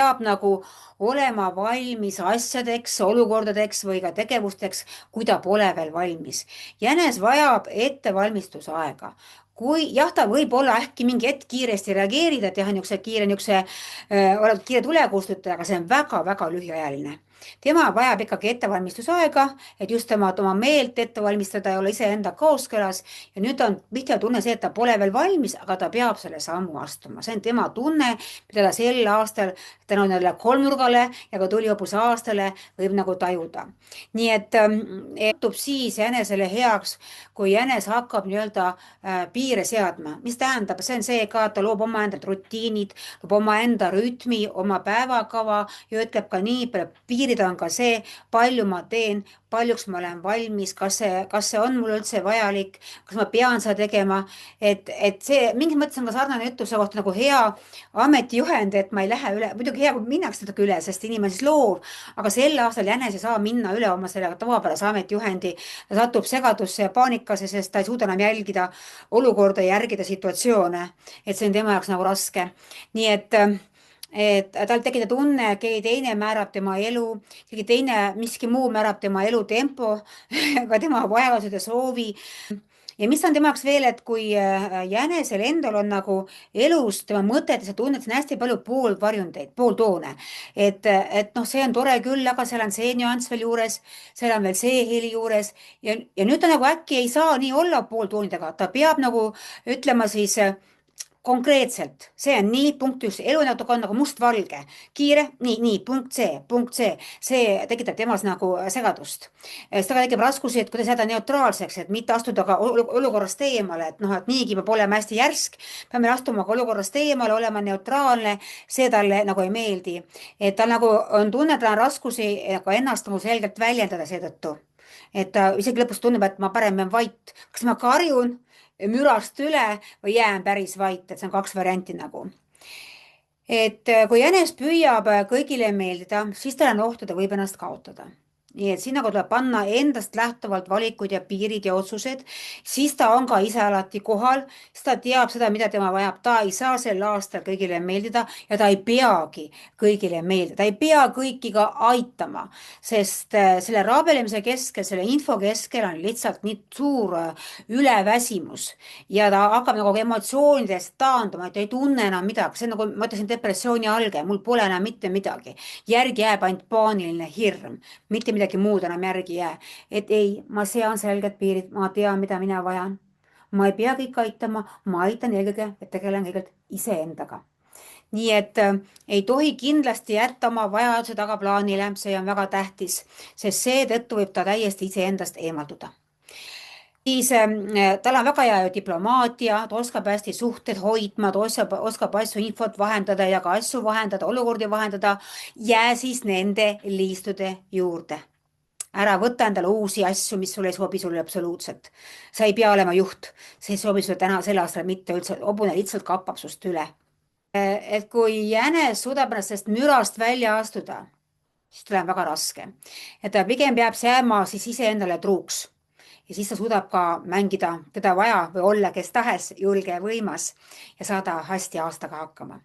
peab nagu olema valmis asjadeks, olukordadeks või ka tegevusteks, kui ta pole veel valmis. jänes vajab ettevalmistusaega. Kui jah, ta võib olla äkki mingi hetk kiiresti reageerida, teha oled kiire tulekustutaja, aga see on väga-väga lühiajaline. Tema vajab ikkagi ettevalmistusaega, et just oma meelt ette valmistada ja olla iseenda kooskõlas. Ja nüüd on tihti tunne see, et ta pole veel valmis, aga ta peab selle sammu astuma. See on tema tunne, mida ta sel aastal tänu nendele kolmnurgale ja ka tulihobuse aastale võib nagu tajuda. Nii et juhtub siis jänesele heaks, kui jänes hakkab piire seadma. Mis tähendab, see on see ka, et ta loob omaenda rutiinid, loob omaenda rütmi, oma päevakava ja ütleb ka nii, piirid on ka see, palju ma teen, paljuks ma olen valmis, kas see on mul üldse vajalik, kas ma pean seda tegema, et see mingis mõttes on ka sarnane ütluse kohta nagu hea ametijuhend, et ma ei lähe üle, muidugi hea, kui minnakse natuke üle, sest inimene siis loov, aga sel aastal jänes ei saa minna üle oma selle tavapärase ametijuhendi, ta satub segadusse ja paanikasse, sest ta ei suuda enam jälgida olukorda ja järgida situatsioone, et see on tema jaoks nagu raske. Nii et tal tekib tunne, keegi teine määrab tema elu, keegi teine, miski muu määrab tema elu tempo, ka tema vajadused ja soovi. Ja mis on tema jaoks veel, et kui jänesel endal on nagu elus tema mõtetes ja tunnetes on hästi palju poolvarjundeid, pooltoone. Et noh, see on tore küll, aga seal on see nüanss veel juures, seal on veel see heli juures ja nüüd ta nagu äkki ei saa nii olla pooltoonidega, ta peab nagu ütlema siis konkreetselt, see on nii, punkt üks, elu on nagu mustvalge, kiire, nii, punkt C, see tekitab temas nagu segadust. seda tekib raskusi, et kuidas jääda neutraalseks, et mitte astuda ka olukorrast eemale, et noh, et niigi peab olema hästi järsk, peame astuma ka olukorrast eemale, olema neutraalne, see talle nagu ei meeldi. Et tal nagu on tunne, tal on raskusi ka ennast nagu selgelt väljendada seetõttu. Et ta isegi lõpus tunneb, et ma parem jään vait, kas ma karjun mürast üle või jään päris vait, et see on kaks varianti nagu. Et kui jänes püüab kõigile meeldida, siis tal on oht, et ta võib ennast kaotada. Nii et siin nagu tuleb panna endast lähtuvalt valikud ja piirid ja otsused, siis ta on ka ise alati kohal, siis ta teab seda, mida tema vajab, ta ei saa sel aastal kõigile meeldida ja ta ei peagi kõigile meeldida, ta ei pea kõiki ka aitama, sest selle raabelemise keskel, selle info keskel on lihtsalt nii suur üleväsimus ja ta hakkab nagu emotsioonidest taanduma, et ta ei tunne enam midagi, see on nagu ma ütlesin, depressiooni alge, mul pole enam mitte midagi, järgi jääb ainult paaniline hirm, mitte midagi muud enam järgi jää. Et ei, ma sean selged piirid, ma tean, mida mina vajan. Ma ei pea kõik aitama, ma aitan eelkõige, et tegelen kõigepealt iseendaga. Nii et ei tohi kindlasti jätta oma vajaduse tagaplaanile, see on väga tähtis, sest seetõttu võib ta täiesti iseendast eemalduda. Siis tal on väga hea diplomaatia, ta oskab hästi suhted hoidma, ta oskab asju infot vahendada ja ka asju vahendada, olukordi vahendada, jää siis nende liistude juurde. Ära võta endale uusi asju, mis sulle ei sobi sulle absoluutselt. Sa ei pea olema juht, see ei sobi sulle täna sel aastal mitte üldse, hobune lihtsalt kappab sust üle. Et kui jänes suudab ennast sellest mürast välja astuda, siis tal on väga raske. Et ta pigem peab jääma siis iseendale truuks. Ja siis ta suudab ka mängida teda vaja või olla kes tahes julge ja võimas ja saada hästi aastaga hakkama.